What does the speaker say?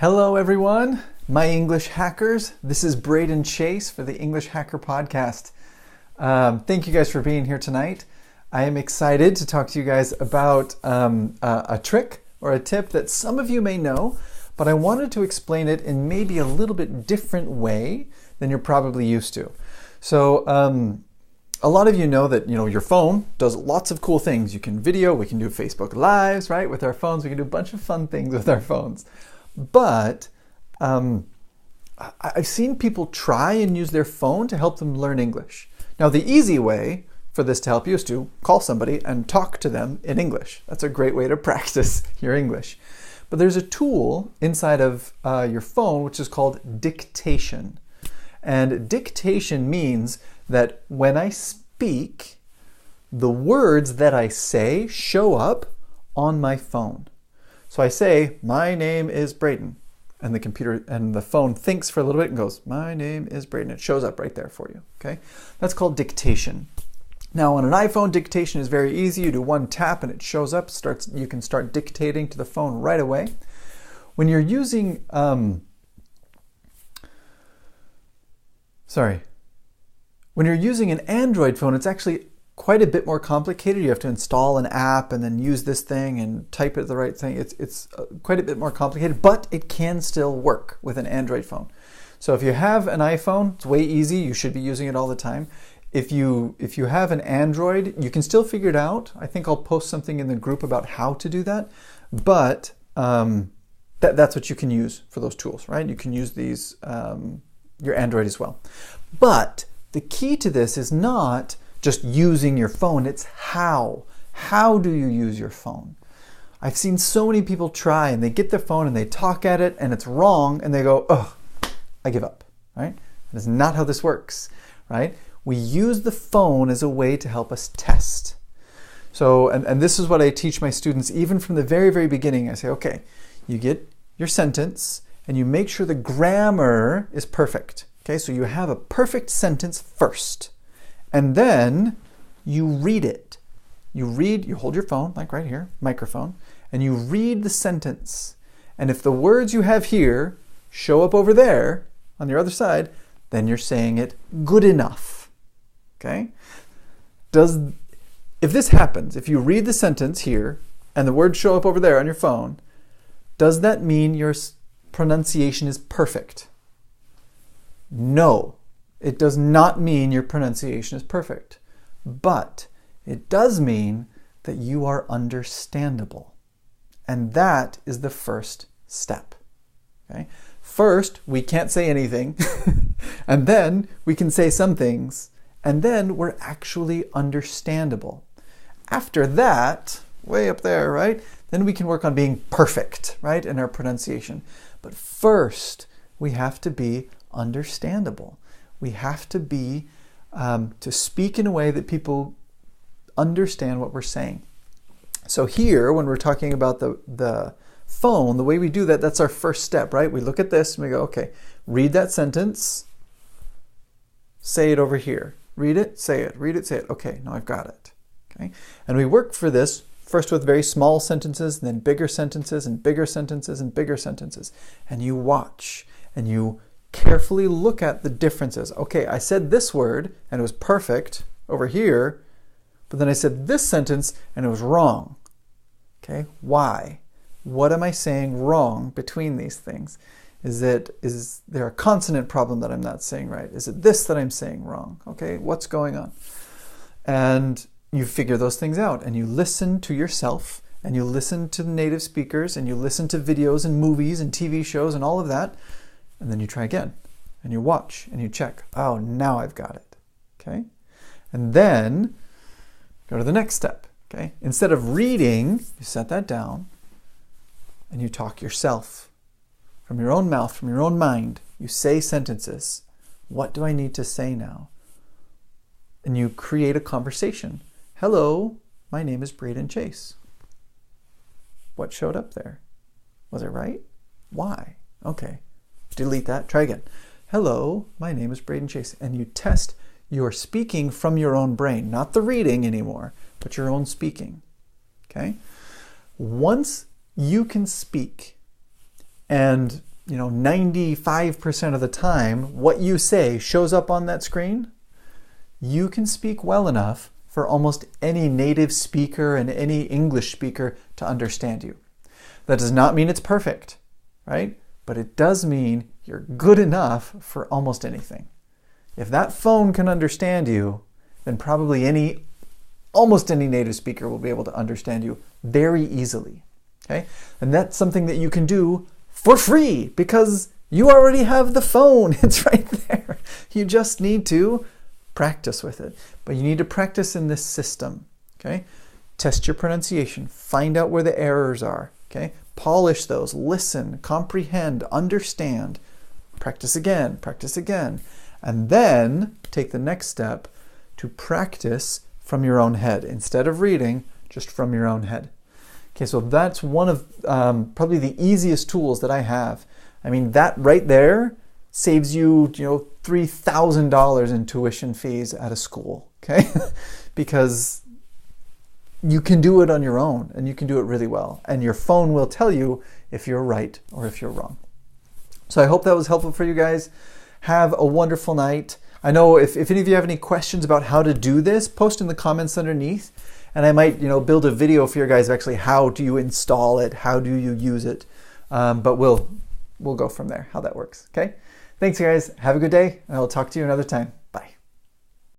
Hello everyone, my English hackers. This is Braden Chase for the English Hacker Podcast. Thank you guys for being here tonight. I am excited to talk to you guys about a trick or a tip that some of you may know, but I wanted to explain it in maybe a little bit different way than you're probably used to. So a lot of you know that your phone does lots of cool things. You can video, we can do Facebook Lives, right? With our phones, we can do a bunch of fun things with our phones. But I've seen people try and use their phone to help them learn English. Now, the easy way for this to help you is to call somebody and talk to them in English. That's a great way to practice your English. But there's a tool inside of your phone which is called dictation. And dictation means that when I speak, the words that I say show up on my phone. So I say, my name is Braden, and the computer and the phone thinks for a little bit and goes, my name is Braden. It shows up right there for you, okay? That's called dictation. Now on an iPhone, dictation is very easy. You do one tap and it shows up, you can start dictating to the phone right away. When you're using, when you're using an Android phone, it's actually quite a bit more complicated. You have to install an app and then use this thing and type it the right thing. It's quite a bit more complicated, but it can still work with an Android phone. So if you have an iPhone, it's way easy. You should be using it all the time. If you have an Android, you can still figure it out. I think I'll post something in the group about how to do that. But that's what you can use for those tools, right? You can use these your Android as well. But the key to this is not just using your phone, it's how. How do you use your phone? I've seen so many people try and they get their phone and they talk at it and it's wrong and they go, oh, I give up, right? That is not how this works, right? We use the phone as a way to help us test. So, and this is what I teach my students even from the very, very beginning. I say, okay, you get your sentence and you make sure the grammar is perfect. Okay, so you have a perfect sentence first. And then you read it. You hold your phone, like right here, microphone, and you read the sentence. And if the words you have here show up over there on your other side, then you're saying it good enough. Okay? If this happens, if you read the sentence here and the words show up over there on your phone, does that mean your pronunciation is perfect? No. It does not mean your pronunciation is perfect, but it does mean that you are understandable. And that is the first step. Okay? First, we can't say anything, and then we can say some things, and then we're actually understandable. After that, way up there, right? Then we can work on being perfect, right, in our pronunciation. But first, we have to be understandable. We have to be, to speak in a way that people understand what we're saying. So here, when we're talking about the phone, the way we do that, that's our first step, right? We look at this and we go, okay, read that sentence, say it over here. Read it, say it, read it, say it. Okay, now I've got it. Okay, and we work for this first with very small sentences, and then bigger sentences, and bigger sentences, and bigger sentences. And you watch, and you carefully look at the differences. Okay, I said this word and it was perfect over here, but then I said this sentence and it was wrong. Okay, why? What am I saying wrong between these things? Is there a consonant problem that I'm not saying right? Is it this that I'm saying wrong? Okay, what's going on? And you figure those things out and you listen to yourself and you listen to the native speakers and you listen to videos and movies and TV shows and all of that. And then you try again, and you watch, and you check. Oh, now I've got it, okay? And then go to the next step, okay? Instead of reading, you set that down, and you talk yourself. From your own mouth, from your own mind, you say sentences. What do I need to say now? And you create a conversation. Hello, my name is Braden Chase. What showed up there? Was it right? Why? Okay. Delete that, try again. Hello, my name is Braden Chase. And you test your speaking from your own brain, not the reading anymore, but your own speaking. Okay? Once you can speak and 95% of the time, what you say shows up on that screen, you can speak well enough for almost any native speaker and any English speaker to understand you. That does not mean it's perfect, right? But it does mean you're good enough for almost anything. If that phone can understand you, then probably almost any native speaker will be able to understand you very easily, okay? And that's something that you can do for free because you already have the phone. It's right there. You just need to practice with it. But you need to practice in this system, okay? Test your pronunciation. Find out where the errors are, okay? Polish those. Listen, comprehend, understand. Practice again, and then take the next step to practice from your own head. Instead of reading, just from your own head. Okay, so that's one of probably the easiest tools that I have. I mean, that right there saves you, $3,000 in tuition fees at a school, okay? Because you can do it on your own, and you can do it really well. And your phone will tell you if you're right or if you're wrong. So I hope that was helpful for you guys. Have a wonderful night. I know if any of you have any questions about how to do this, post in the comments underneath. And I might, build a video for you guys of actually how do you install it, how do you use it. But we'll go from there, how that works, okay? Thanks, guys. Have a good day, and I'll talk to you another time.